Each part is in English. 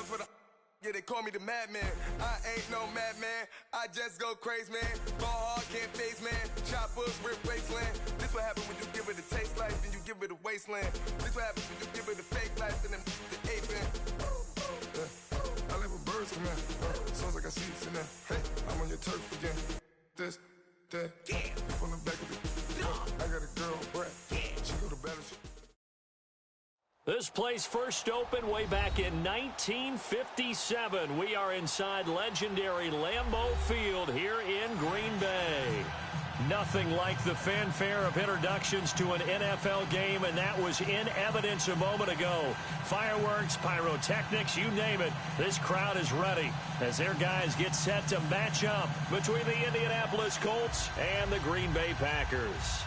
dollars for the. Yeah, they call me the madman. I ain't no madman. I just go crazy, man. Ball hard, can't face, man. Choppers, rip wasteland. This what happen when you give it a taste life, then you give it a wasteland. This what happens when you give it a fake life, and then the ape in. I live with birds come in. Sounds like I see it in there. Hey, I'm on your turf again. This, that, yeah. From the back of the. I got a girl, Brad. She go to battle. This place first opened way back in 1957. We are inside legendary Lambeau Field here in Green Bay. Nothing like the fanfare of introductions to an NFL game, and that was in evidence a moment ago. Fireworks, pyrotechnics, you name it. This crowd is ready as their guys get set to match up between the Indianapolis Colts and the Green Bay Packers.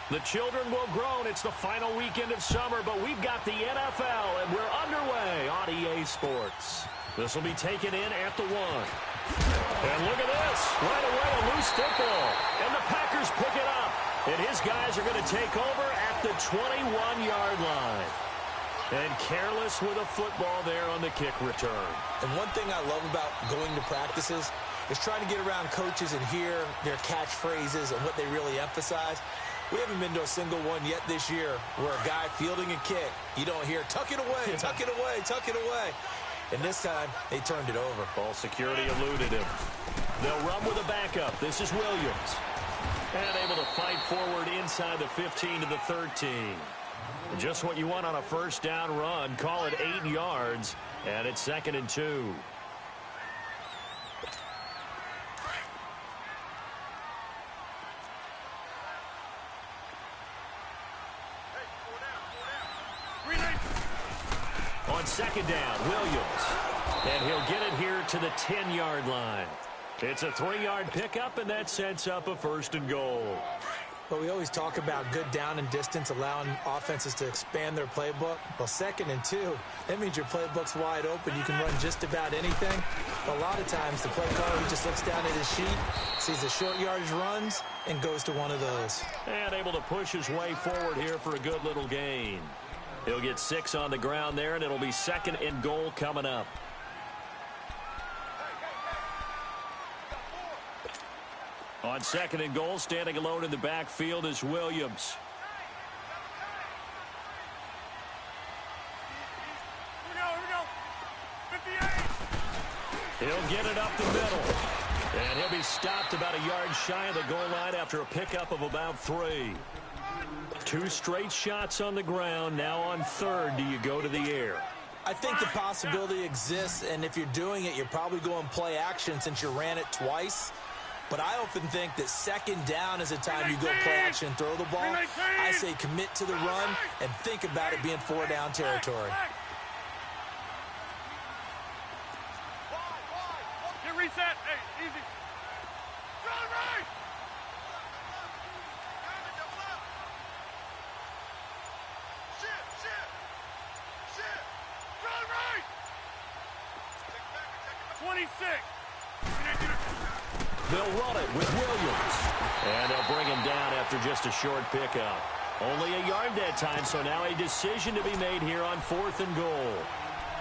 The children will groan. It's the final weekend of summer, but we've got the NFL, and we're underway on EA Sports. This will be taken in at the 1. And look at this. Right away, a loose football. And the Packers pick it up. And his guys are going to take over at the 21-yard line. And careless with a football there on the kick return. And one thing I love about going to practices is trying to get around coaches and hear their catchphrases and what they really emphasize. We haven't been to a single one yet this year where a guy fielding a kick, you don't hear, tuck it away, tuck it away, tuck it away. And this time, they turned it over. Ball security eluded him. They'll run with a backup. This is Williams. And able to fight forward inside the 15 to the 13. Just what you want on a first down run. Call it 8 yards, and it's 2nd and 2. On 2nd down, Williams. And he'll get it here to the 10-yard line. It's a 3-yard pickup, and that sets up a 1st and goal. But we always talk about good down and distance, allowing offenses to expand their playbook. Well, 2nd and 2, that means your playbook's wide open. You can run just about anything. But a lot of times, the play caller, he just looks down at his sheet, sees the short yardage runs, and goes to one of those. And able to push his way forward here for a good little gain. He'll get 6 on the ground there, and it'll be 2nd and goal coming up. On 2nd and goal, standing alone in the backfield is Williams. Here we go. 58. He'll get it up the middle. And he'll be stopped about a yard shy of the goal line after a pickup of about 3. 2 straight shots on the ground. Now on 3rd, do you go to the air? I think the possibility exists, and if you're doing it, you're probably going play action since you ran it twice. But I often think that 2nd down is a time you go play action and throw the ball. I say commit to the run and think about it being 4-down territory. Get reset. Hey, easy. Run right. Shit. Run right. 26. They'll run it with Williams. And they'll bring him down after just a short pickup. Only a yard that time, so now a decision to be made here on 4th and goal.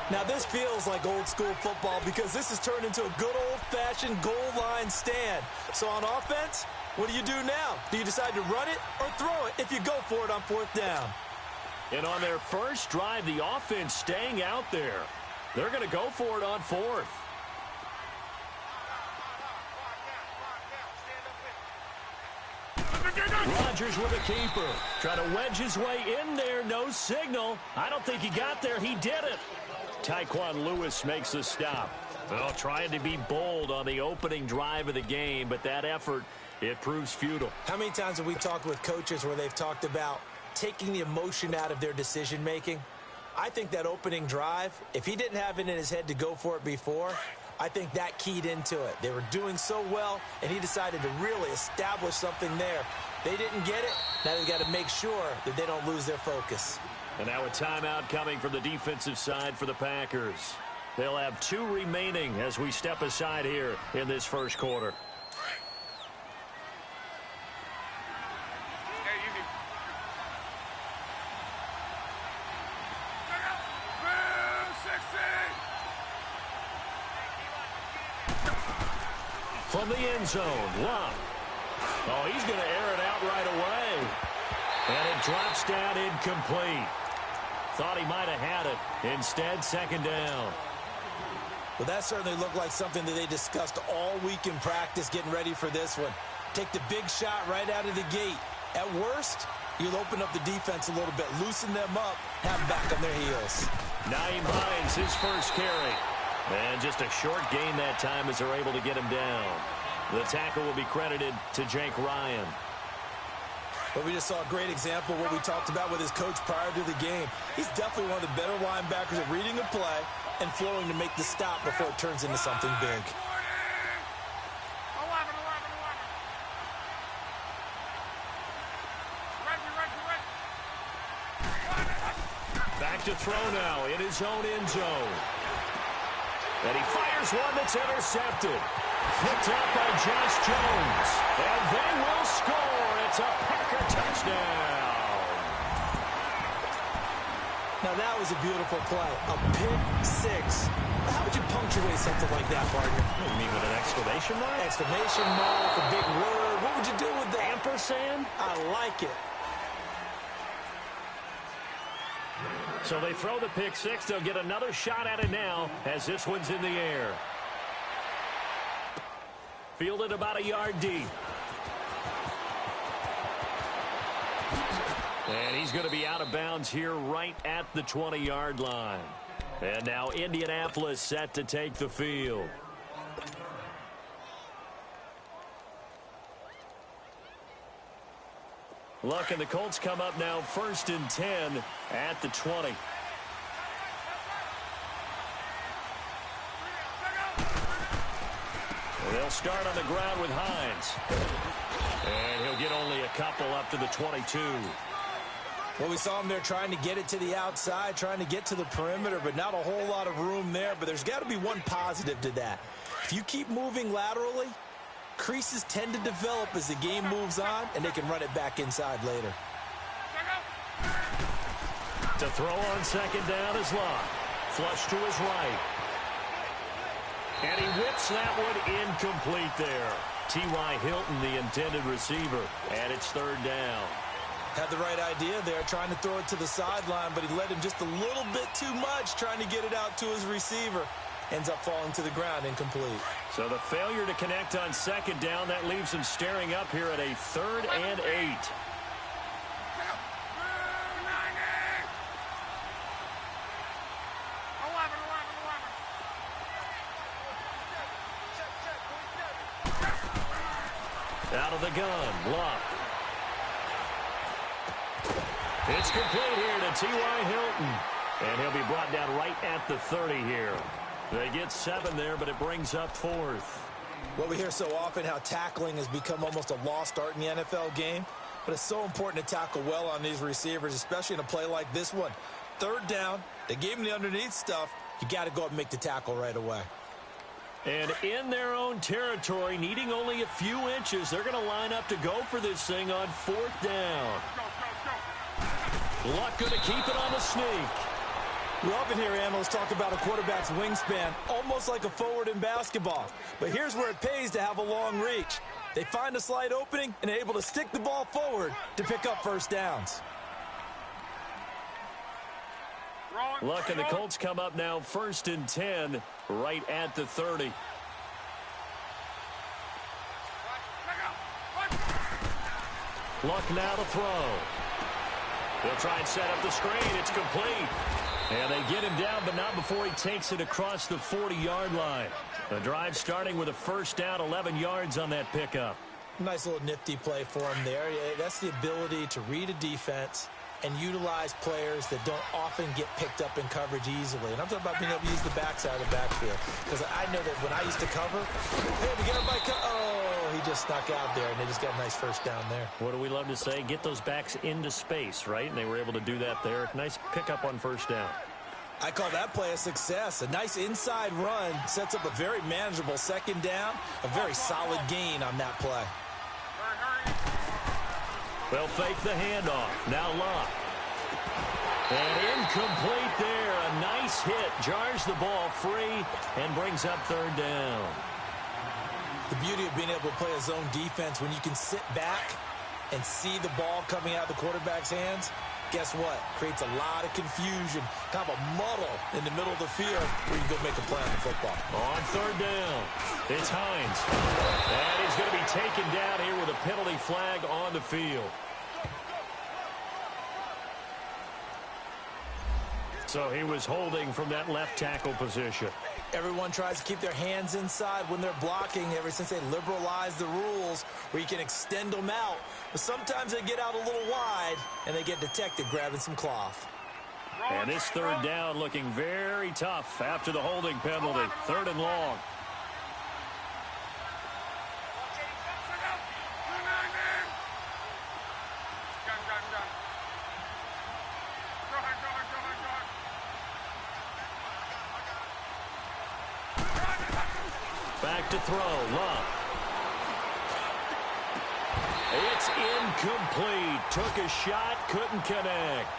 Now this feels like old school football because this has turned into a good old-fashioned goal line stand. So on offense, what do you do now? Do you decide to run it or throw it if you go for it on 4th down? And on their first drive, the offense staying out there. They're going to go for it on 4th. Rodgers with a keeper. Trying to wedge his way in there. No signal. I don't think he got there. He did it. Tyquan Lewis makes the stop. Well, trying to be bold on the opening drive of the game, but that effort, it proves futile. How many times have we talked with coaches where they've talked about taking the emotion out of their decision-making? I think that opening drive, if he didn't have it in his head to go for it before, I think that keyed into it. They were doing so well, and he decided to really establish something there. They didn't get it. Now they've got to make sure that they don't lose their focus. And now a timeout coming from the defensive side for the Packers. They'll have 2 remaining as we step aside here in this first quarter. From the end zone, Love. Oh, he's going to air it out right away. And it drops down incomplete. Thought he might have had it. Instead, second down. Well, that certainly looked like something that they discussed all week in practice getting ready for this one. Take the big shot right out of the gate. At worst, you'll open up the defense a little bit, loosen them up, have them back on their heels. Nyheim Hines, his first carry. And just a short gain that time as they're able to get him down. The tackle will be credited to Jake Ryan. But we just saw a great example of what we talked about with his coach prior to the game. He's definitely one of the better linebackers at reading a play and flowing to make the stop before it turns into something big. Back to throw now in his own end zone. And he fires one that's intercepted. Picked up by Josh Jones. And they will score. It's a Packer touchdown. Now that was a beautiful play. A pick-6. How would you punctuate something like that, partner? You mean with an exclamation mark? Exclamation mark, a big word. What would you do with that? Ampersand? I like it. So they throw the pick-6. They'll get another shot at it now as this one's in the air. Fielded about a yard deep. And he's going to be out of bounds here right at the 20-yard line. And now Indianapolis set to take the field. Luck and the Colts come up now 1st and 10 at the 20. They'll start on the ground with Hines. And he'll get only a couple up to the 22. Well, we saw him there trying to get it to the outside, trying to get to the perimeter, but not a whole lot of room there. But there's got to be one positive to that. If you keep moving laterally, creases tend to develop as the game moves on, and they can run it back inside later. To throw on second down is Love. Flush to his right. And he whips that one incomplete there. T.Y. Hilton, the intended receiver, and it's 3rd down. Had the right idea there, trying to throw it to the sideline, but he led him just a little bit too much, trying to get it out to his receiver. Ends up falling to the ground, incomplete. So the failure to connect on second down, that leaves him staring up here at a 3rd and 8. Out of the gun, Luck. It's complete here to T.Y. Hilton. And he'll be brought down right at the 30 here. They get 7 there, but it brings up 4th. Well, we hear so often how tackling has become almost a lost art in the NFL game. But it's so important to tackle well on these receivers, especially in a play like this one. 3rd down, they gave him the underneath stuff. You got to go up and make the tackle right away. And in their own territory, needing only a few inches, they're going to line up to go for this thing on 4th down. Luck going to keep it on the sneak. We often hear analysts talk about a quarterback's wingspan, almost like a forward in basketball. But here's where it pays to have a long reach. They find a slight opening and are able to stick the ball forward to pick up 1st downs. Luck and the Colts come up now 1st and 10 right at the 30. Luck now to throw. They'll try and set up the screen. It's complete. And they get him down, but not before he takes it across the 40-yard line. The drive starting with a 1st down, 11 yards on that pickup. Nice little nifty play for him there. That's the ability to read a defense and utilize players that don't often get picked up in coverage easily. And I'm talking about being able to use the backside of the backfield. Because I know that when I used to cover, hey, we get everybody oh, he just snuck out there, and they just got a nice 1st down there. What do we love to say? Get those backs into space, right? And they were able to do that there. Nice pickup on 1st down. I call that play a success. A nice inside run sets up a very manageable second down, a very solid gain on that play. They'll fake the handoff. Now Luck. And incomplete there. A nice hit. Jars the ball free and brings up third down. The beauty of being able to play a zone defense when you can sit back and see the ball coming out of the quarterback's hands, guess what? Creates a lot of confusion, kind of a muddle in the middle of the field where you go make a play on the football. On third down, it's Hines. And he's going to be taken down here with a penalty flag on the field. So he was holding from that left tackle position. Everyone tries to keep their hands inside when they're blocking ever since they liberalized the rules where you can extend them out. But sometimes they get out a little wide and they get detected grabbing some cloth. And this third down looking very tough after the holding penalty. Third and long. Back to throw. Love. It's incomplete. Took a shot, couldn't connect.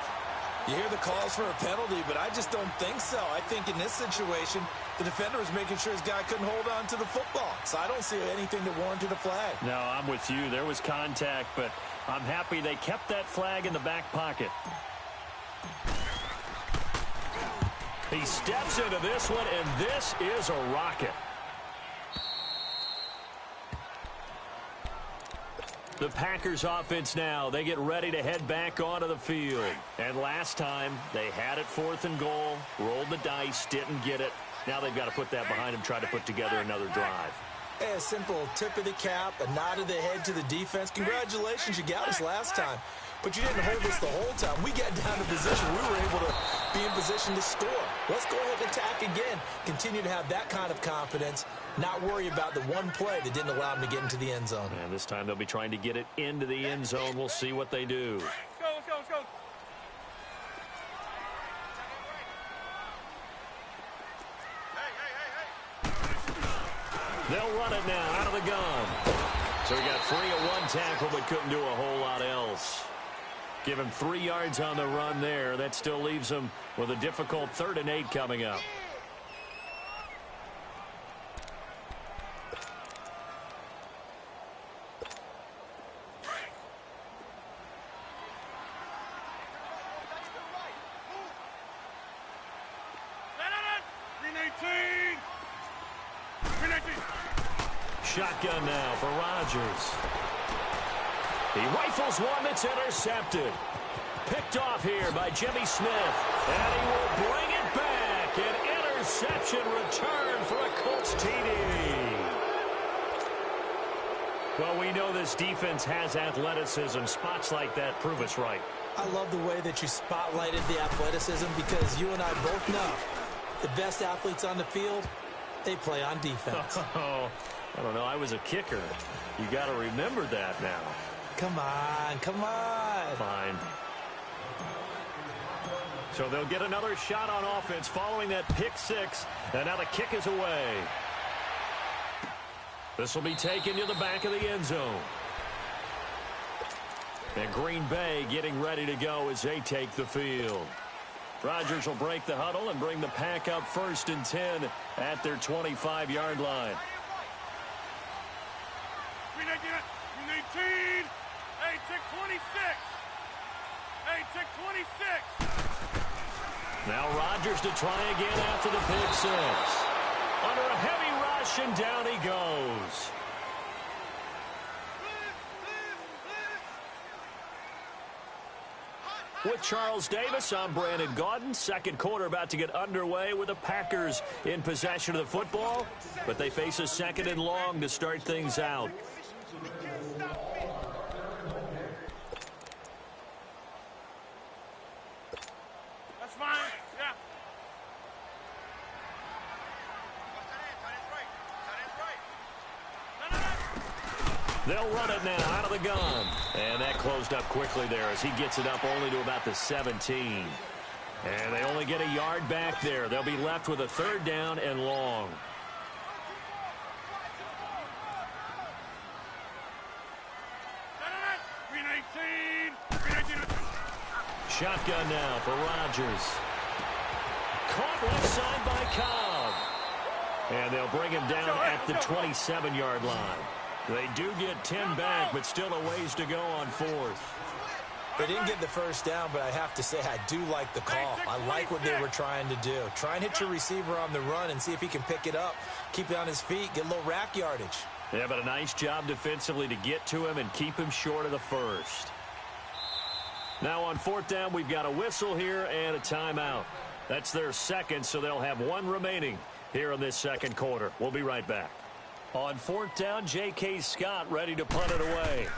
You hear the calls for a penalty, but I just don't think so. I think in this situation, the defender was making sure his guy couldn't hold on to the football. So I don't see anything that warranted a flag. No, I'm with you. There was contact, but I'm happy they kept that flag in the back pocket. He steps into this one, and this is a rocket. The Packers offense now, they get ready to head back onto the field. And last time, they had it 4th and goal, rolled the dice, didn't get it. Now they've got to put that behind them, try to put together another drive. Hey, a simple tip of the cap, a nod of the head to the defense. Congratulations, you got us last time. But you didn't hold us the whole time. We got down to position. We were able to be in position to score. Let's go ahead and attack again. Continue to have that kind of confidence. Not worry about the one play that didn't allow them to get into the end zone. And this time they'll be trying to get it into the end zone. We'll see what they do. Let's go, let's go, let's go. They'll run it now out of the gun. So he got free of one tackle but couldn't do a whole lot else. Give him 3 yards on the run there. That still leaves him with a difficult 3rd and 8 coming up. Shotgun now for Rodgers. He rifles one that's intercepted. Picked off here by Jimmy Smith. And he will bring it back. An interception return for a Colts TD. Well, we know this defense has athleticism. Spots like that prove us right. I love the way that you spotlighted the athleticism because you and I both know the best athletes on the field, they play on defense. Oh, I don't know. I was a kicker. You got to remember that now. Come on, come on. Fine. So they'll get another shot on offense following that pick 6. And now the kick is away. This will be taken to the back of the end zone. And Green Bay getting ready to go as they take the field. Rodgers will break the huddle and bring the pack up 1st and 10 at their 25-yard line. We need 18. Hey, tick 26. Hey, tick 26. Now Rodgers to try again after the pick 6. Under a heavy rush, and down he goes. With Charles Davis, I'm Brandon Gaudin. Second quarter about to get underway with the Packers in possession of the football. But they face a 2nd and long to start things out. That's fine. Yeah. They'll run it now out of the gun. And that closed up quickly there as he gets it up only to about the 17. And they only get a yard back there. They'll be left with a 3rd down and long. Shotgun now for Rodgers. Caught left side by Cobb. And they'll bring him down at the 27-yard line. They do get 10 back, but still a ways to go on 4th. They didn't get the 1st down, but I have to say I do like the call. I like what they were trying to do. Try and hit your receiver on the run and see if he can pick it up, keep it on his feet, get a little rack yardage. Yeah, but a nice job defensively to get to him and keep him short of the 1st. Now on 4th down, we've got a whistle here and a timeout. That's their 2nd, so they'll have 1 remaining here in this 2nd quarter. We'll be right back. On 4th down, J.K. Scott ready to punt it away.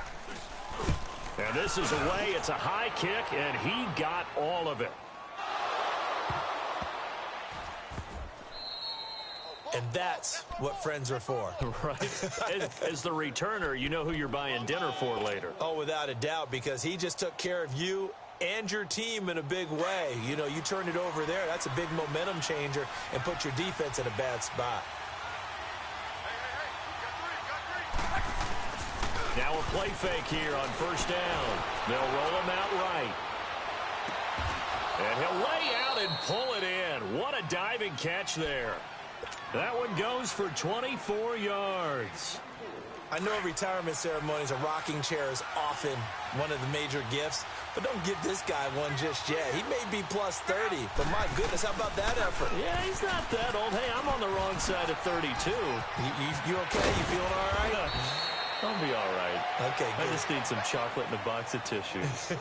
And this is away. It's a high kick, and he got all of it. And that's what friends are for. Right. As the returner, you know who you're buying dinner for later. Oh, without a doubt, because he just took care of you and your team in a big way. You know, you turn it over there. That's a big momentum changer and put your defense in a bad spot. Now a play fake here on 1st down. They'll roll him out right. And he'll lay out and pull it in. What a diving catch there. That one goes for 24 yards. I know retirement ceremonies, a rocking chair is often one of the major gifts, but don't give this guy one just yet. He may be plus 30, but my goodness, how about that effort? Yeah, he's not that old. Hey, I'm on the wrong side of 32. You okay? You feeling all right? I'll be all right. Okay, good. I just need some chocolate and a box of tissues.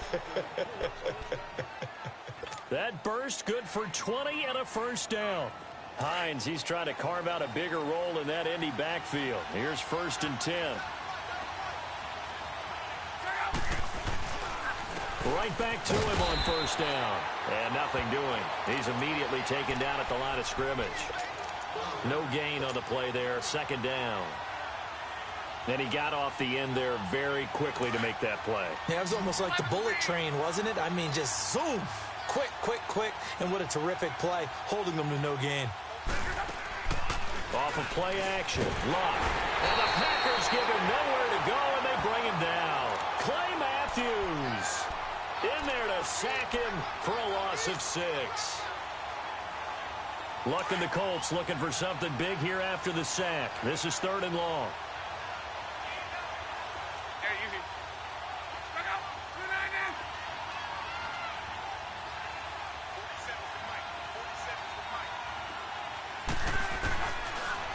That burst good for 20 and a 1st down. Hines, he's trying to carve out a bigger role in that Indy backfield. Here's 1st and 10. Right back to him on 1st down. And nothing doing. He's immediately taken down at the line of scrimmage. No gain on the play there. 2nd down. And he got off the end there very quickly to make that play. Yeah, it was almost like the bullet train, wasn't it? I mean, just zoom. Quick, quick, quick. And what a terrific play, holding them to no gain. Off of play action. Luck. And the Packers give him nowhere to go, and they bring him down. Clay Matthews in there to sack him for a loss of 6. Luck and the Colts looking for something big here after the sack. This is 3rd and long.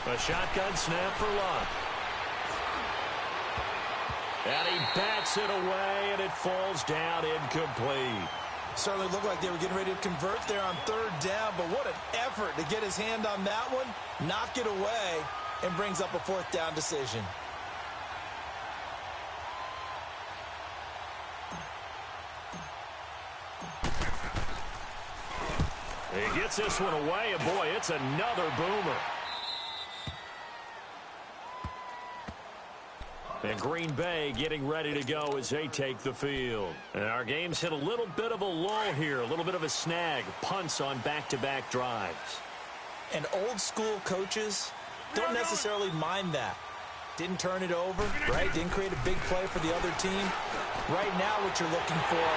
A shotgun snap for Luck. And he bats it away, and it falls down incomplete. Certainly looked like they were getting ready to convert there on 3rd down, but what an effort to get his hand on that one, knock it away, and brings up a 4th down decision. He gets this one away, and boy, it's another boomer. And Green Bay getting ready to go as they take the field. And our game's hit a little bit of a lull here, a little bit of a snag. Punts on back-to-back drives. And old-school coaches don't necessarily mind that. Didn't turn it over, right? Didn't create a big play for the other team. Right now what you're looking for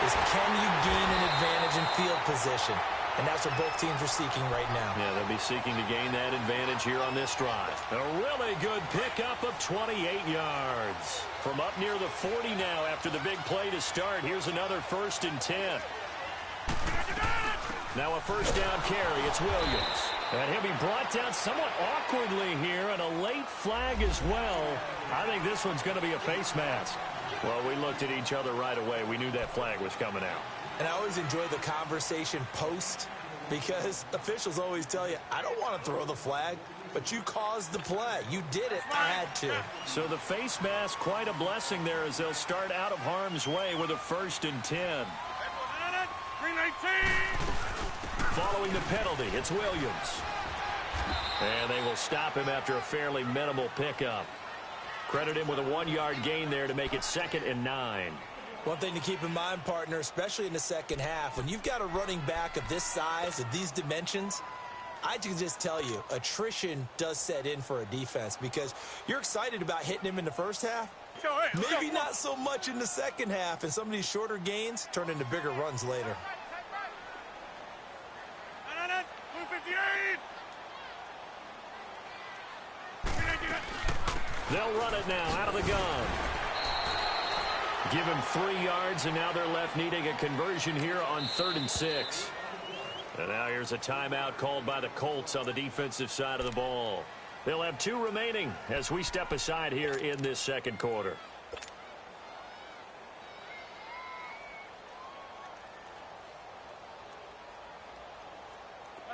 is can you gain an advantage in field position? And that's what both teams are seeking right now. Yeah, they'll be seeking to gain that advantage here on this drive. A really good pickup of 28 yards. From up near the 40 now after the big play to start. Here's another 1st and 10. Now a 1st down carry. It's Williams. And he'll be brought down somewhat awkwardly here, and a late flag as well. I think this one's going to be a face mask. Well, we looked at each other right away. We knew that flag was coming out. And I always enjoy the conversation post because officials always tell you, I don't want to throw the flag, but you caused the play. You did it. I had to. So the face mask, quite a blessing there as they'll start out of harm's way with a 1st and 10. Following the penalty, it's Williams. And they will stop him after a fairly minimal pickup. Credit him with a 1-yard gain there to make it 2nd and 9. One thing to keep in mind, partner, especially in the second half, when you've got a running back of this size, of these dimensions, I can just tell you, attrition does set in for a defense because you're excited about hitting him in the first half. Maybe not so much in the second half, and some of these shorter gains turn into bigger runs later. They'll run it now out of the gun. Give him 3 yards, and now they're left needing a conversion here on 3rd and 6. And now here's a timeout called by the Colts on the defensive side of the ball. They'll have 2 remaining as we step aside here in this second quarter.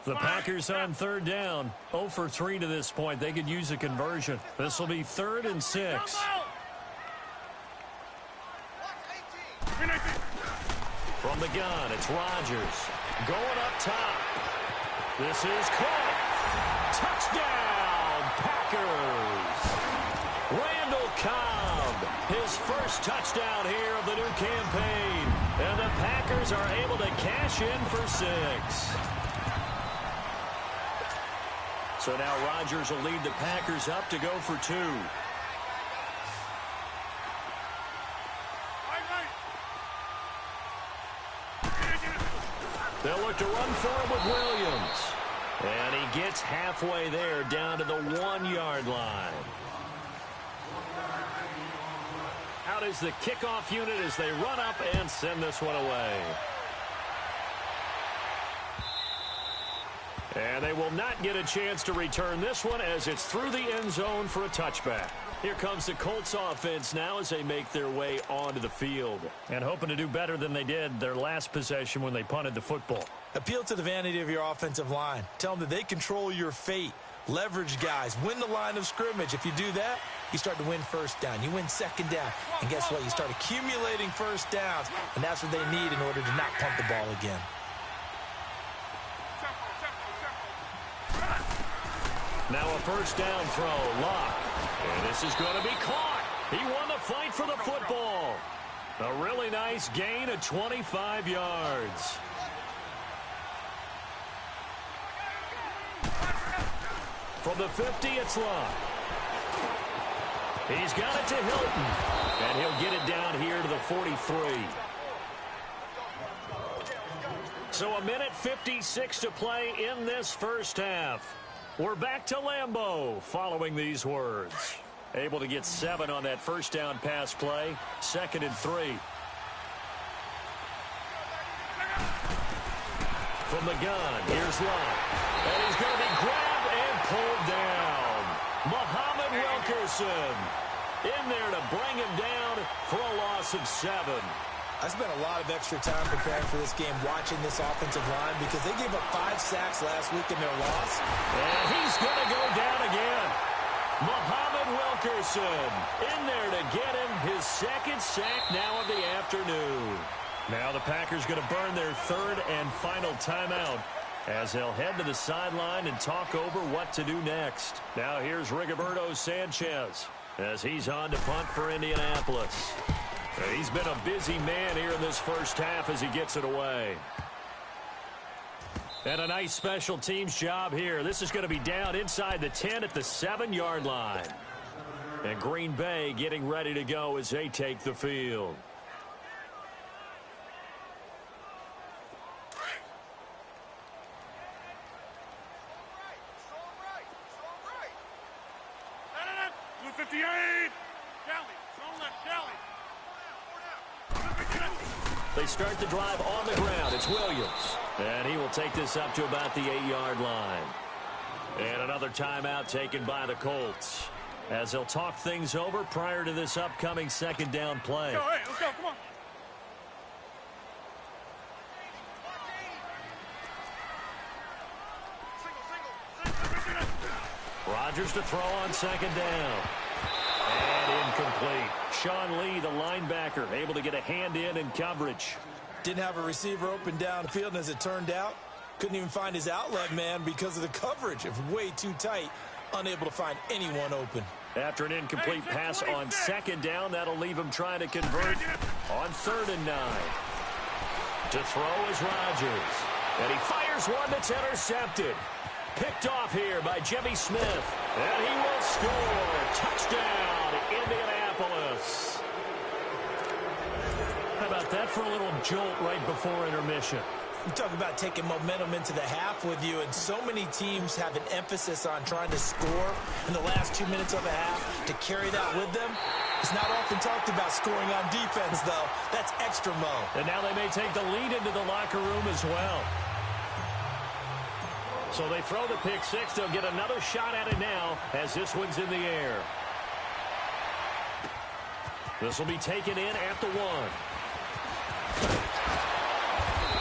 The Packers on 3rd down. 0 for 3 to this point. They could use a conversion. This will be 3rd and 6. From the gun, it's Rodgers. Going up top. This is caught. Touchdown, Packers. Randall Cobb, his first touchdown here of the new campaign. And the Packers are able to cash in for 6. So now Rodgers will lead the Packers up to go for 2. They'll look to run for him with Williams. And he gets halfway there down to the 1-yard line. Out is the kickoff unit as they run up and send this one away. And they will not get a chance to return this one as it's through the end zone for a touchback. Here comes the Colts offense now as they make their way onto the field. And hoping to do better than they did their last possession when they punted the football. Appeal to the vanity of your offensive line. Tell them that they control your fate. Leverage guys. Win the line of scrimmage. If you do that, you start to win first down. You win second down. And guess what? You start accumulating first downs. And that's what they need in order to not punt the ball again. Now a first down throw, Locke. And this is going to be caught. He won the fight for the football. A really nice gain of 25 yards. From the 50, it's Locke. He's got it to Hilton. And he'll get it down here to the 43. So a minute 56 to play in this first half. We're back to Lambeau following these words. Able to get 7 on that first down pass play. 2nd and 3. From the gun, here's Locke. And he's going to be grabbed and pulled down. Muhammad Wilkerson in there to bring him down for a loss of 7. I spent a lot of extra time preparing for this game watching this offensive line because they gave up 5 sacks last week in their loss. And he's going to go down again. Muhammad Wilkerson in there to get him his 2nd sack now of the afternoon. Now the Packers going to burn their 3rd and final timeout as they'll head to the sideline and talk over what to do next. Now here's Rigoberto Sanchez as he's on to punt for Indianapolis. He's been a busy man here in this first half as he gets it away. And a nice special teams job here. This is going to be down inside the 10 at the 7-yard line. And Green Bay getting ready to go as they take the field. Blue 58. Kelly. Zone left. Kelly. They start the drive on the ground. It's Williams. And he will take this up to about the 8-yard line. And another timeout taken by the Colts as they'll talk things over prior to this upcoming 2nd down play. Let's go, hey, let's go, come on. Rodgers to throw on 2nd down. And incomplete. Sean Lee, the linebacker, able to get a hand in coverage. Didn't have a receiver open downfield, and as it turned out, couldn't even find his outlet man because of the coverage. It was way too tight, unable to find anyone open. After an incomplete pass on second down, that'll leave him trying to convert on 3rd and 9. To throw is Rodgers. And he fires one that's intercepted. Picked off here by Jimmy Smith. And he will score. Touchdown, Indianapolis. How about that for a little jolt right before intermission? You talk about taking momentum into the half with you, and so many teams have an emphasis on trying to score in the last 2 minutes of a half. To carry that with them, it's not often talked about scoring on defense, though. That's extra mode. And now they may take the lead into the locker room as well. So they throw the pick six. They'll get another shot at it now as this one's in the air. This will be taken in at the 1.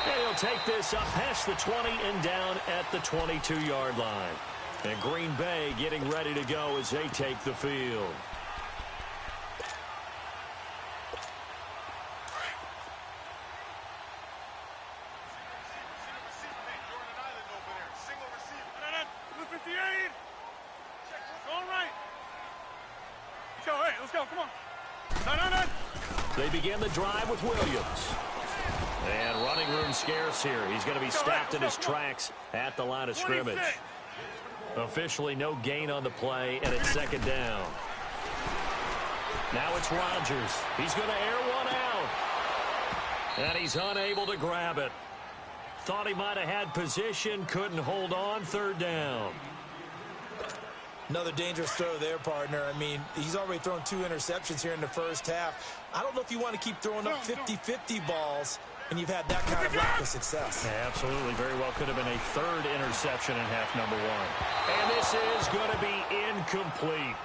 And he'll take this up past the 20 and down at the 22-yard line. And Green Bay getting ready to go as they take the field. Let's go, come on. They begin the drive with Williams. And running room scarce here. He's going to be stopped in his tracks at the line of scrimmage. Officially no gain on the play, and it's 2nd down. Now it's Rodgers. He's going to air one out. And he's unable to grab it. Thought he might have had position, couldn't hold on. 3rd down. Another dangerous throw there, partner. I mean, he's already thrown 2 interceptions here in the first half. I don't know if you want to keep throwing up 50-50 balls, and you've had that kind of lack of success. Yeah, absolutely. Very well could have been a 3rd interception in half number 1. And this is going to be incomplete.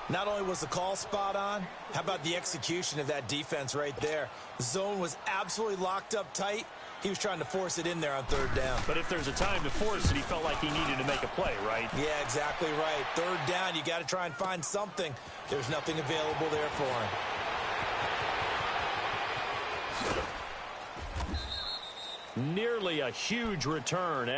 Not only was the call spot on, how about the execution of that defense right there? The zone was absolutely locked up tight. He was trying to force it in there on 3rd down. But if there's a time to force it, he felt like he needed to make a play, right? Yeah, exactly right. 3rd down, you got to try and find something. There's nothing available there for him. Nearly a huge return.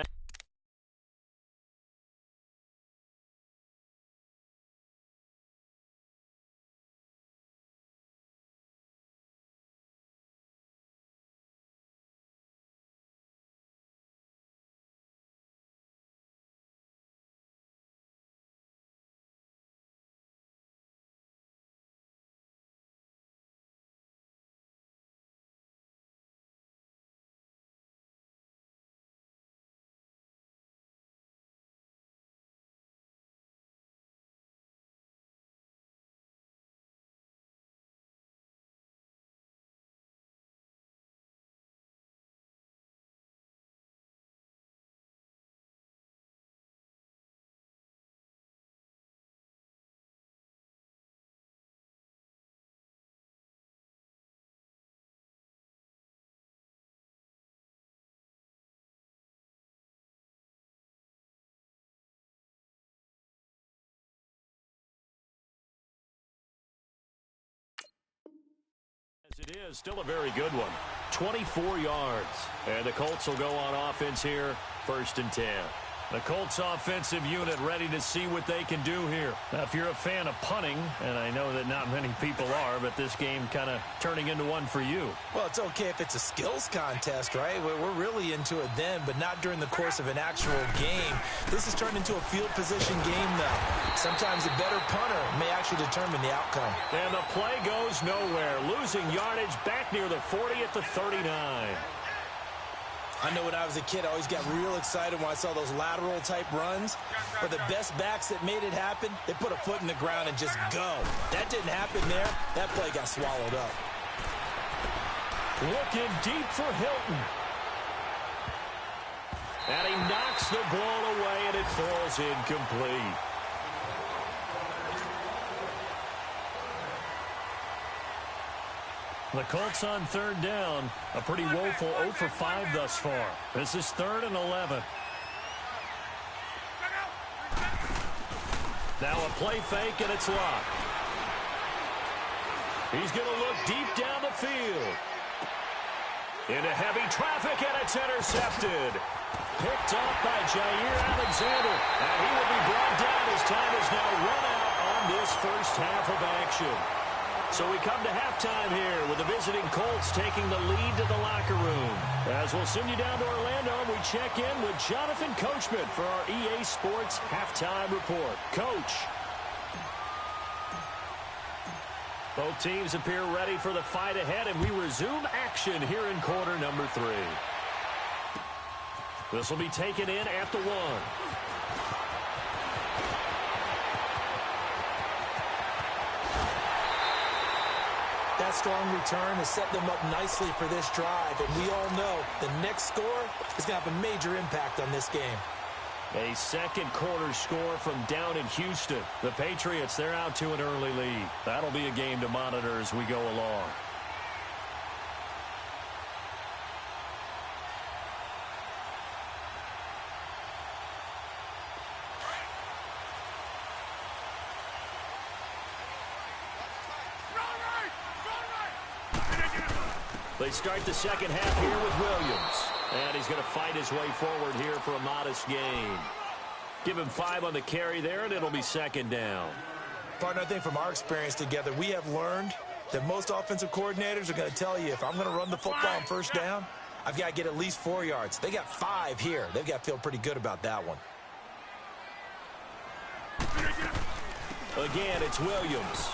It is still a very good one. 24 yards. And the Colts will go on offense here, 1st and 10. The Colts offensive unit ready to see what they can do here. Now, if you're a fan of punting, and I know that not many people are, but this game kind of turning into one for you. Well, it's okay if it's a skills contest, right? We're really into it then, but not during the course of an actual game. This has turned into a field position game, though. Sometimes a better punter may actually determine the outcome. And the play goes nowhere. Losing yardage back near the 40 at the 39. I know when I was a kid, I always got real excited when I saw those lateral-type runs. But the best backs that made it happen, they put a foot in the ground and just go. That didn't happen there. That play got swallowed up. Looking deep for Hilton. And he knocks the ball away, and it falls incomplete. The Colts on 3rd down. A pretty woeful 0 for 5 thus far. This is 3rd and 11. Now a play fake, and it's locked. He's going to look deep down the field. Into heavy traffic, and it's intercepted. Picked off by Jair Alexander. And he will be brought down as time is now run out on this 1st first half of action. So we come to halftime here with the visiting Colts taking the lead to the locker room. As we'll send you down to Orlando, we check in with Jonathan Coachman for our EA Sports Halftime Report. Coach. Both teams appear ready for the fight ahead, and we resume action here in quarter number 3. This will be taken in at the 1. That strong return has set them up nicely for this drive, and we all know the next score is going to have a major impact on this game. A second quarter score from down in Houston. The Patriots, they're out to an early lead. That'll be a game to monitor as we go along. They start the second half here with Williams. And he's going to fight his way forward here for a modest gain. Give him 5 on the carry there, and it'll be second down. Partner, I think from our experience together, we have learned that most offensive coordinators are going to tell you, if I'm going to run the football on first down, I've got to get at least 4 yards. They got 5 here. They've got to feel pretty good about that one. Again, it's Williams.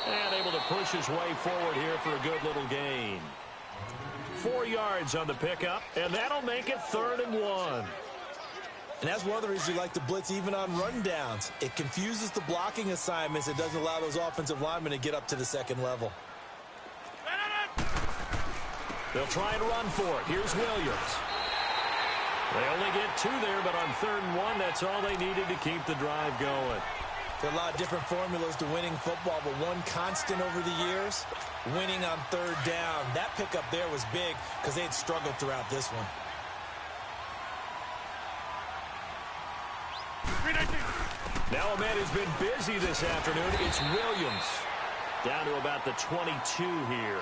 And able to push his way forward here for a good little gain. 4 yards on the pickup, and that'll make it 3rd and 1. And that's one of the reasons you like to blitz even on rundowns. It confuses the blocking assignments. It doesn't allow those offensive linemen to get up to the second level. They'll try and run for it. Here's Williams. They only get 2 there, but on 3rd and 1, that's all they needed to keep the drive going. There are a lot of different formulas to winning football, but one constant over the years, winning on 3rd down. That pickup there was big because they had struggled throughout this one. Now a man who's been busy this afternoon, it's Williams. Down to about the 22 here.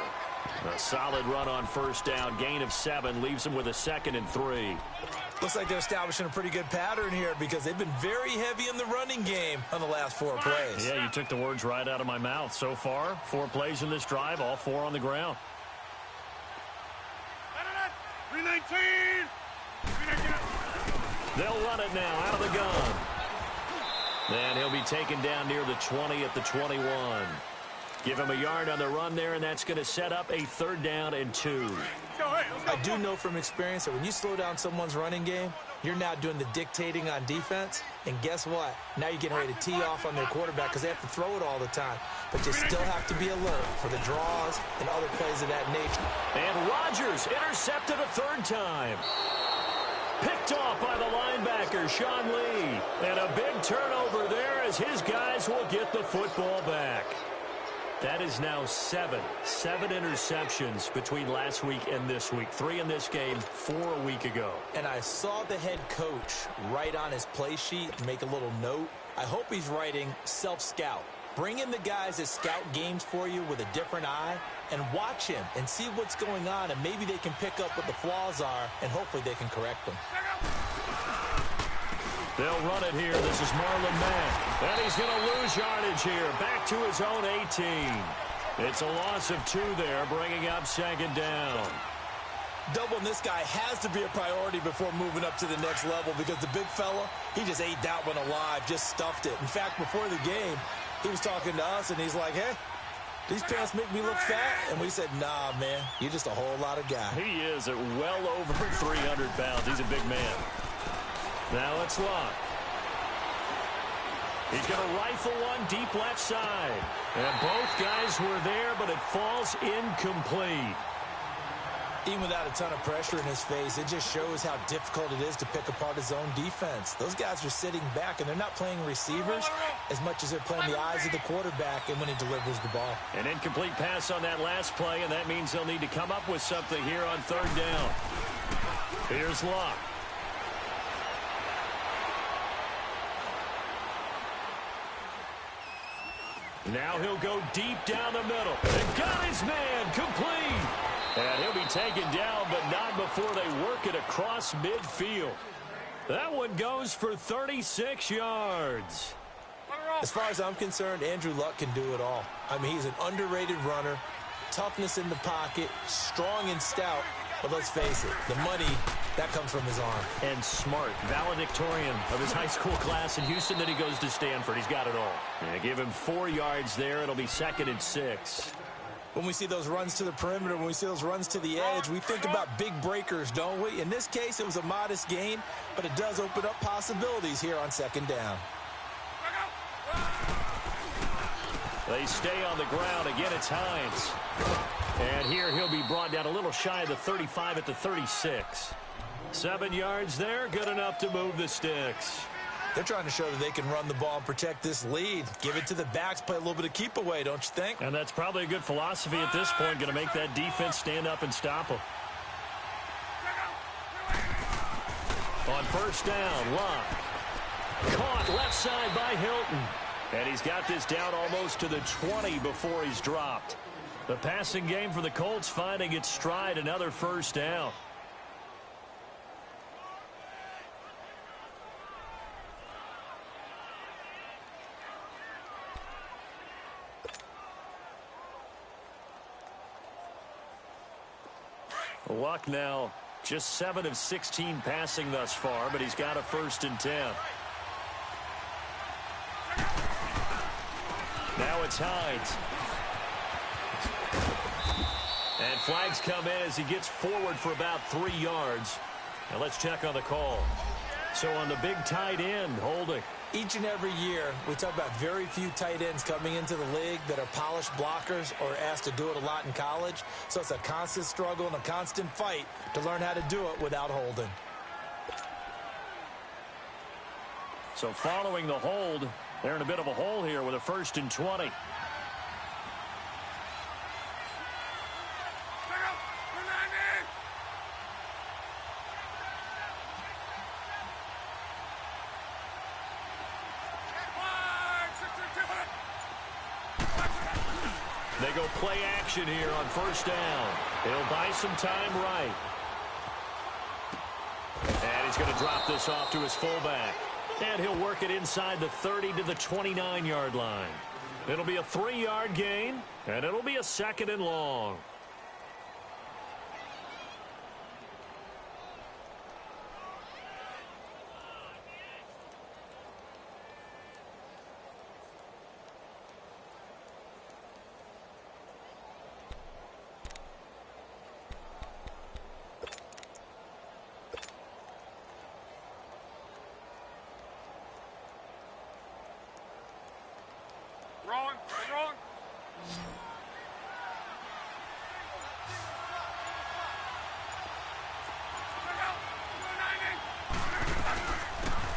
A solid run on first down. Gain of 7 leaves him with a 2nd and 3. Looks like they're establishing a pretty good pattern here because they've been very heavy in the running game on the last 4 plays. Yeah, you took the words right out of my mouth. So far, 4 plays in this drive, all 4 on the ground. 319! They'll run it now out of the gun. And he'll be taken down near the 20 at the 21. Give him a yard on the run there, and that's going to set up a 3rd down and 2. I do know from experience that when you slow down someone's running game, you're now doing the dictating on defense. And guess what? Now you're getting ready to tee off on their quarterback because they have to throw it all the time. But you still have to be alert for the draws and other plays of that nature. And Rodgers intercepted a 3rd time. Picked off by the linebacker, Sean Lee. And a big turnover there as his guys will get the football back. That is now 7 interceptions between last week and this week. 3 in this game, 4 a week ago. And I saw the head coach write on his play sheet, make a little note. I hope he's writing self-scout. Bring in the guys that scout games for you with a different eye and watch him and see what's going on, and maybe they can pick up what the flaws are, and hopefully they can correct them. They'll run it here. This is Marlon Mack. And he's going to lose yardage here. Back to his own 18. It's a loss of 2 there, bringing up 2nd down. Doubling this guy has to be a priority before moving up to the next level because the big fella, he just ate that one alive, just stuffed it. In fact, before the game, he was talking to us, and he's like, hey, these pants make me look fat. And we said, nah, man, you're just a whole lot of guy. He is at well over 300 pounds. He's a big man. Now it's Locke. He's going to rifle one deep left side. And both guys were there, but it falls incomplete. Even without a ton of pressure in his face, it just shows how difficult it is to pick apart his own defense. Those guys are sitting back, and they're not playing receivers as much as they're playing the eyes of the quarterback and when he delivers the ball. An incomplete pass on that last play, and that means they'll need to come up with something here on 3rd down. Here's Locke. Now he'll go deep down the middle. And got his man complete. And he'll be taken down, but not before they work it across midfield. That one goes for 36 yards. As far as I'm concerned, Andrew Luck can do it all. I mean, he's an underrated runner, toughness in the pocket, strong and stout. But let's face it, the money, that comes from his arm. And smart, valedictorian of his high school class in Houston. Then he goes to Stanford. He's got it all. And give him 4 yards there. It'll be 2nd and 6. When we see those runs to the perimeter, when we see those runs to the edge, we think about big breakers, don't we? In this case, it was a modest gain, but it does open up possibilities here on 2nd down. They stay on the ground. Again, it's Hines. And here he'll be brought down a little shy of the 35 at the 36. 7 yards there, good enough to move the sticks. They're trying to show that they can run the ball and protect this lead. Give it to the backs, play a little bit of keep away, don't you think? And that's probably a good philosophy at this point, going to make that defense stand up and stop them. On 1st down, Luck. Caught left side by Hilton. And he's got this down almost to the 20 before he's dropped. The passing game for the Colts finding its stride, another 1st down. Luck now just 7 of 16 passing thus far, but he's got a 1st and 10. Now it's Hines. And flags come in as he gets forward for about 3 yards. Now let's check on the call. So on the big tight end, holding. Each and every year, we talk about very few tight ends coming into the league that are polished blockers or asked to do it a lot in college. So it's a constant struggle and a constant fight to learn how to do it without holding. So following the hold, they're in a bit of a hole here with a 1st and 20. They go play action here on 1st down. He'll buy some time right. And he's going to drop this off to his fullback. And he'll work it inside the 30 to the 29-yard line. It'll be a 3-yard gain, and it'll be a 2nd and long. Wrong.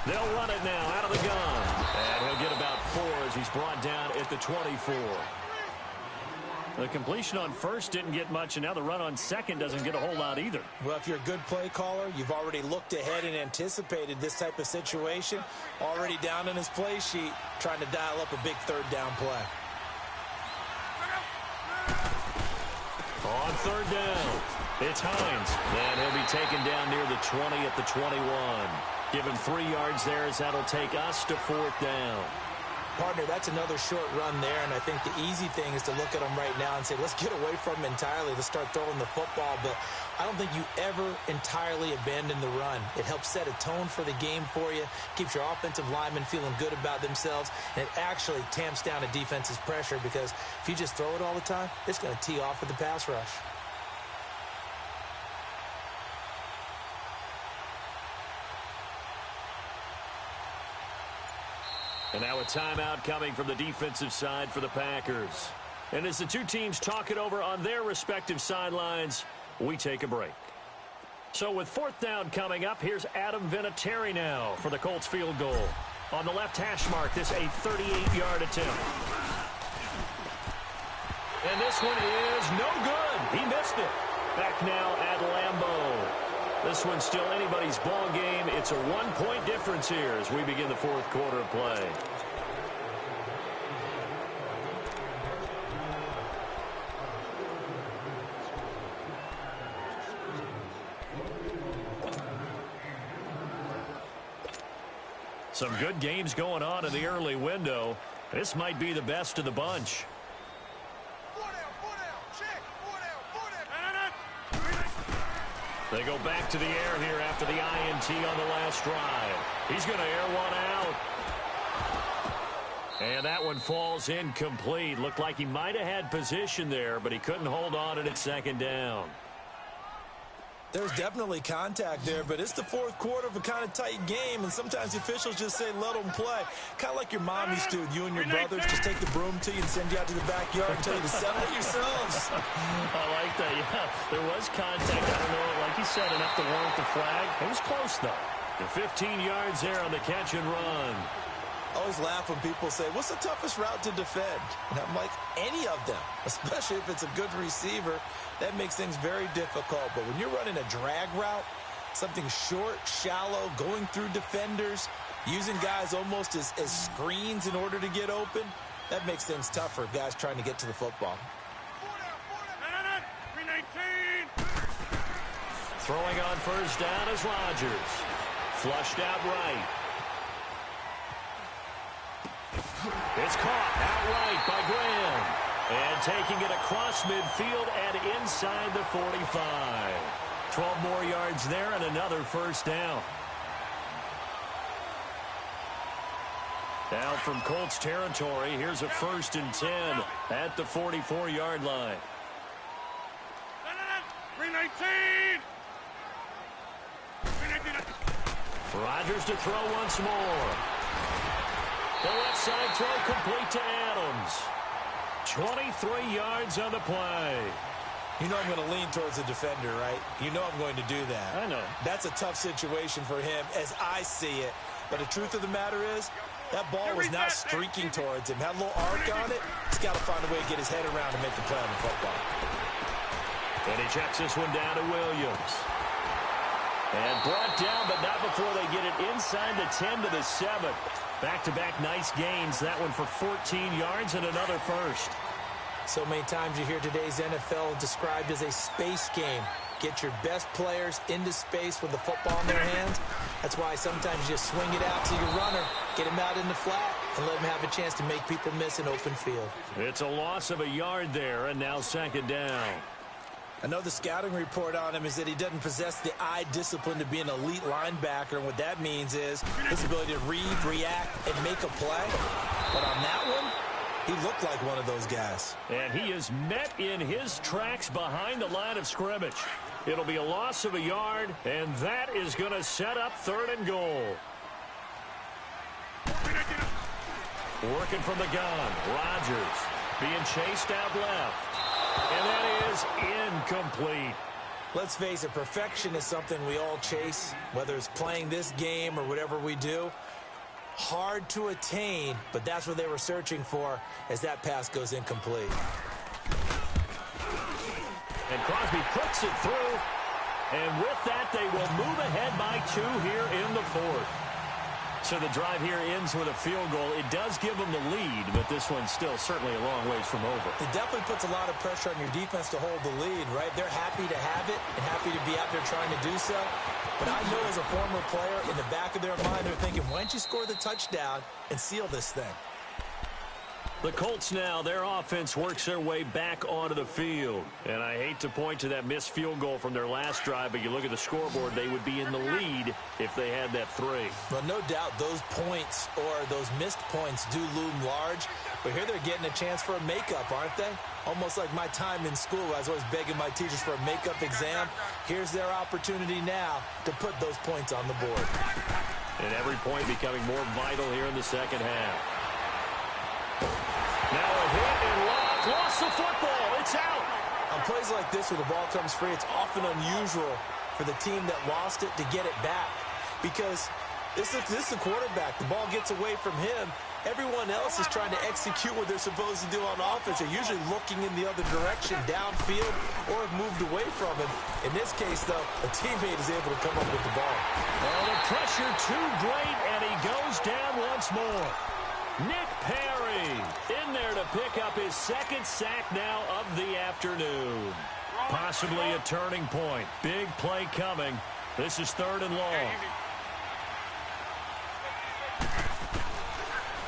They'll run it now out of the gun. And he'll get about 4 as he's brought down at the 24. The completion on 1st didn't get much, and now the run on 2nd doesn't get a whole lot either. Well, if you're a good play caller, you've already looked ahead and anticipated this type of situation. Already down in his play sheet, trying to dial up a big 3rd down play. On 3rd down, it's Hines. And he'll be taken down near the 20 at the 21. Give him 3 yards there as that'll take us to 4th down. Partner, that's another short run there, and I think the easy thing is to look at him right now and say, let's get away from him entirely. Let's start throwing the football, but I don't think you ever entirely abandon the run. It helps set a tone for the game for you, keeps your offensive linemen feeling good about themselves, and it actually tamps down a defense's pressure because if you just throw it all the time, it's going to tee off with the pass rush. And now a timeout coming from the defensive side for the Packers. And as the two teams talk it over on their respective sidelines, we take a break. So with 4th down coming up, here's Adam Vinatieri now for the Colts field goal. On the left hash mark, this a 38-yard attempt. And this one is no good. He missed it. Back now at Lambeau. This one's still anybody's ball game. It's a 1-point difference here as we begin the 4th quarter of play. Some good games going on in the early window. This might be the best of the bunch. They go back to the air here after the INT on the last drive. He's going to air one out. And that one falls incomplete. Looked like he might have had position there, but he couldn't hold on at second down. There's definitely contact there, but it's the fourth quarter of a kind of tight game, and sometimes the officials just say, let them play. Kind of like your mom used to, you and your brothers, just take the broom to you and send you out to the backyard and tell you to settle it yourselves. I like that, yeah. There was contact. I don't know, like you said, enough to warrant the flag. It was close, though. The 15 yards there on the catch and run. I always laugh when people say, what's the toughest route to defend? And I'm like, any of them, especially if it's a good receiver. That makes things very difficult. But when you're running a drag route, something short, shallow, going through defenders, using guys almost as screens in order to get open, that makes things tough for guys trying to get to the football. Throwing on first down is Rodgers. Flushed out right. It's caught outright by Graham. And taking it across midfield and inside the 45. 12 more yards there and another first down. Now from Colts territory, here's a 1st and 10 at the 44-yard line. 319. Rodgers to throw once more. The left side throw complete to Adams. 23 yards on the play. You know I'm going to lean towards the defender, right? You know I'm going to do that. I know. That's a tough situation for him as I see it. But the truth of the matter is, that ball was not streaking towards him. Had a little arc on it. He's got to find a way to get his head around and make the play on the football. And he checks this one down to Williams. And brought down, but not before they get it inside the 10 to the 7. Back-to-back nice gains. That one for 14 yards and another first. So many times you hear today's NFL described as a space game. Get your best players into space with the football in their hands. That's why sometimes you just swing it out to your runner, get him out in the flat, and let him have a chance to make people miss an open field. It's a loss of a yard there, and now second down. I know the scouting report on him is that he doesn't possess the eye discipline to be an elite linebacker, and what that means is his ability to read, react, and make a play. But on that one, he looked like one of those guys. And he is met in his tracks behind the line of scrimmage. It'll be a loss of a yard, and that is going to set up 3rd and goal. Working from the gun, Rodgers being chased out left. And that is incomplete. Let's face it, perfection is something we all chase, whether it's playing this game or whatever we do. Hard to attain, but that's what they were searching for as that pass goes incomplete. And Crosby puts it through. And with that, they will move ahead by 2 here in the 4th. So the drive here ends with a field goal. It does give them the lead, but this one's still certainly a long ways from over. It definitely puts a lot of pressure on your defense to hold the lead, right? They're happy to have it and happy to be out there trying to do so. But I know as a former player, in the back of their mind, they're thinking, why don't you score the touchdown and seal this thing? The Colts now, their offense works their way back onto the field. And I hate to point to that missed field goal from their last drive, but you look at the scoreboard, they would be in the lead if they had that 3. Well, no doubt those points or those missed points do loom large. But here they're getting a chance for a makeup, aren't they? Almost like my time in school, I was always begging my teachers for a makeup exam. Here's their opportunity now to put those points on the board. And every point becoming more vital here in the second half. Now a hit and lost the football. It's out. On plays like this where the ball comes free, it's often unusual for the team that lost it to get it back. Because this is the quarterback. The ball gets away from him. Everyone else is trying to execute what they're supposed to do on offense. They're usually looking in the other direction, downfield, or have moved away from him. In this case, though, a teammate is able to come up with the ball. Well, the pressure too great, and he goes down once more. Nick Perry in there to pick up his 2nd sack now of the afternoon. Possibly a turning point. Big play coming. This is 3rd and long.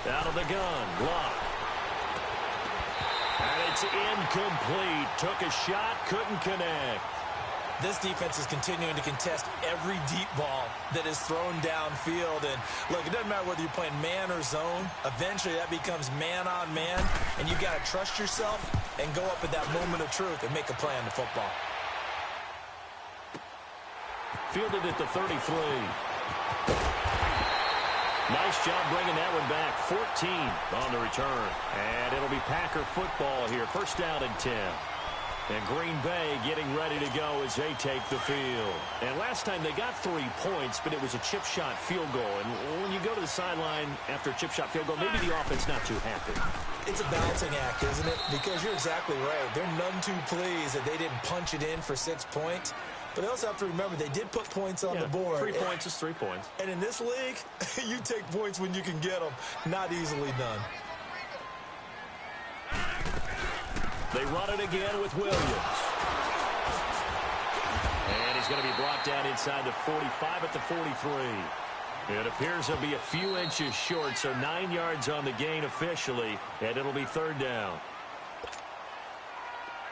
Out of the gun. Block. And it's incomplete. Took a shot, couldn't connect. This defense is continuing to contest every deep ball that is thrown downfield. And, look, it doesn't matter whether you're playing man or zone. Eventually, that becomes man-on-man, and you've got to trust yourself and go up at that moment of truth and make a play on the football. Fielded at the 33. Nice job bringing that one back. 14 on the return. And it'll be Packer football here. First down and 10. And Green Bay getting ready to go as they take the field. And last time they got 3 points, but it was a chip shot field goal. And when you go to the sideline after a chip shot field goal, maybe the offense not too happy. It's a balancing act, isn't it? Because you're exactly right. They're none too pleased that they didn't punch it in for 6 points. But they also have to remember they did put points on the board. 3 points is 3 points. And in this league, you take points when you can get them. Not easily done. They run it again with Williams. And he's going to be brought down inside the 45 at the 43. It appears he'll be a few inches short, so 9 yards on the gain officially, and it'll be third down.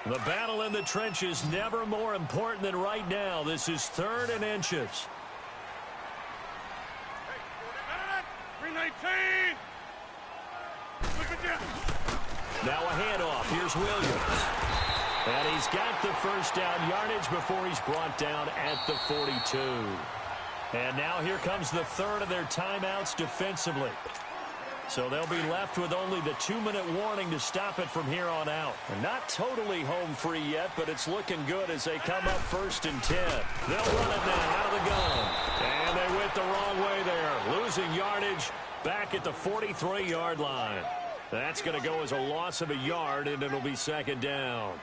The battle in the trenches never more important than right now. This is 3rd and inches. 319. Look at you. Now a handoff. Here's Williams. And he's got the first down yardage before he's brought down at the 42. And now here comes the third of their timeouts defensively. So they'll be left with only the 2-minute warning to stop it from here on out. And not totally home free yet, but it's looking good as they come up 1st and 10. They'll run it now out of the gun. And they went the wrong way there. Losing yardage back at the 43-yard line. That's going to go as a loss of a yard, and it'll be 2nd down.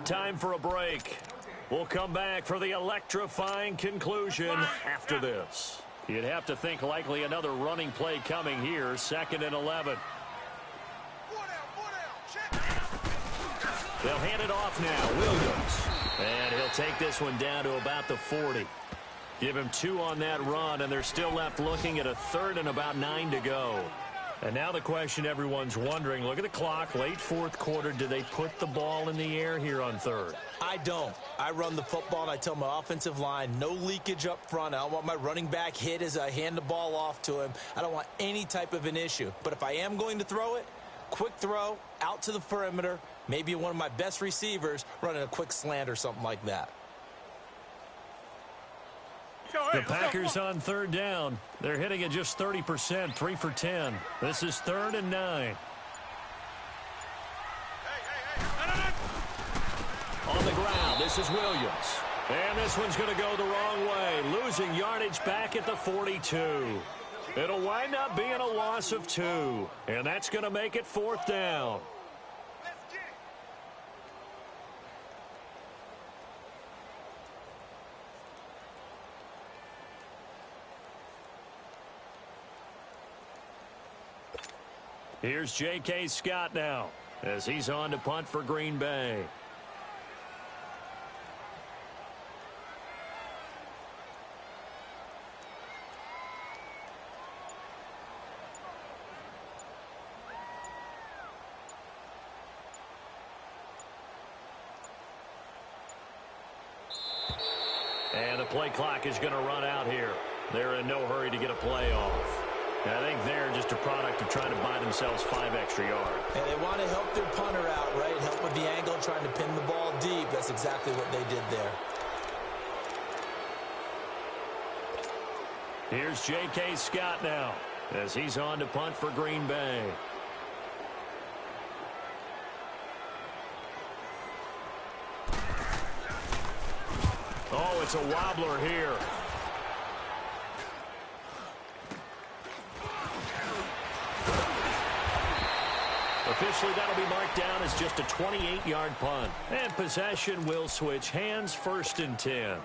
Time for a break. We'll come back for the electrifying conclusion after this. You'd have to think likely another running play coming here. 2nd and 11. They'll hand it off now. Williams. And he'll take this one down to about the 40. Give him 2 on that run, and they're still left looking at a 3rd and about 9 to go. And now the question everyone's wondering, look at the clock, late 4th quarter. Do they put the ball in the air here on 3rd? I don't. I run the football, and I tell my offensive line, no leakage up front. I don't want my running back hit as I hand the ball off to him. I don't want any type of an issue. But if I am going to throw it, quick throw, out to the perimeter, maybe one of my best receivers running a quick slant or something like that. The Packers on 3rd down. They're hitting at just 30%, 3 for 10. This is 3rd and 9. On the ground, this is Williams. And this one's going to go the wrong way. Losing yardage back at the 42. It'll wind up being a loss of 2. And that's going to make it 4th down. Here's J.K. Scott now as he's on to punt for Green Bay. And the play clock is going to run out here. They're in no hurry to get a play off. I think they're just a product of trying to buy themselves 5 extra yards. And they want to help their punter out, right? Help with the angle, trying to pin the ball deep. That's exactly what they did there. Here's J.K. Scott now as he's on to punt for Green Bay. Oh, it's a wobbler here. Officially, that'll be marked down as just a 28-yard punt. And possession will switch hands, 1st and 10.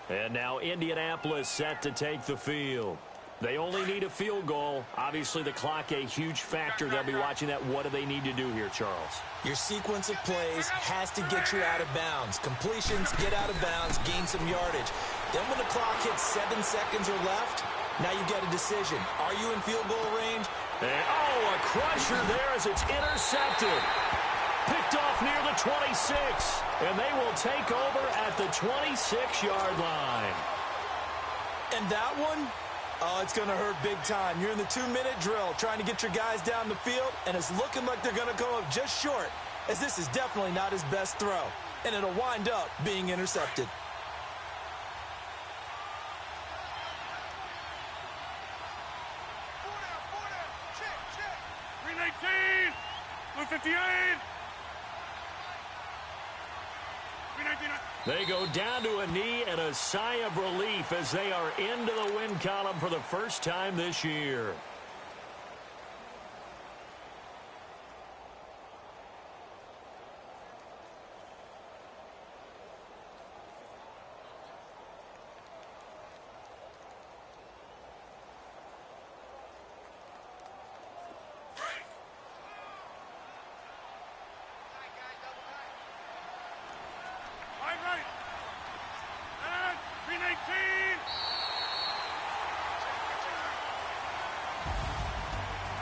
And now Indianapolis set to take the field. They only need a field goal. Obviously, the clock a huge factor. They'll be watching that. What do they need to do here, Charles? Your sequence of plays has to get you out of bounds. Completions, get out of bounds, gain some yardage. Then when the clock hits 7 seconds or left, now you get a decision. Are you in field goal range? And, a crusher there as it's intercepted. Picked off near the 26. And they will take over at the 26-yard line. And that one? Oh, it's going to hurt big time. You're in the 2-minute drill trying to get your guys down the field, and it's looking like they're going to come up just short, as this is definitely not his best throw, and it'll wind up being intercepted. Green 18, blue 58. They go down to a knee and a sigh of relief as they are into the win column for the first time this year.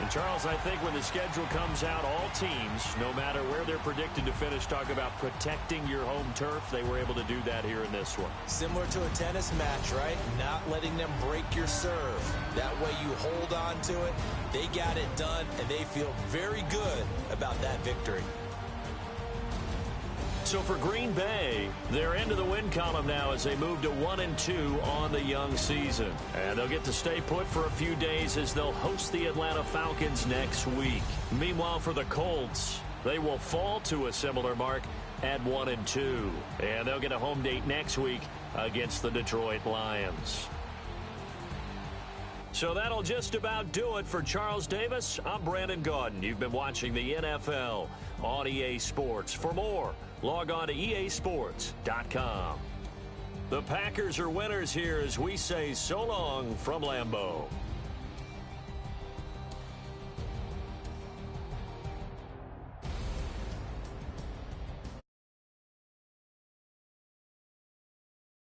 And Charles, I think when the schedule comes out, all teams, no matter where they're predicted to finish, talk about protecting your home turf. They were able to do that here in this one. Similar to a tennis match, right? Not letting them break your serve. That way you hold on to it. They got it done, and they feel very good about that victory. So for Green Bay, they're into the win column now as they move to 1-2 on the young season. And they'll get to stay put for a few days as they'll host the Atlanta Falcons next week. Meanwhile, for the Colts, they will fall to a similar mark at 1-2. And they'll get a home date next week against the Detroit Lions. So that'll just about do it for Charles Davis. I'm Brandon Gaudin. You've been watching the NFL on EA Sports. For more, log on to easports.com. The Packers are winners here as we say so long from Lambeau.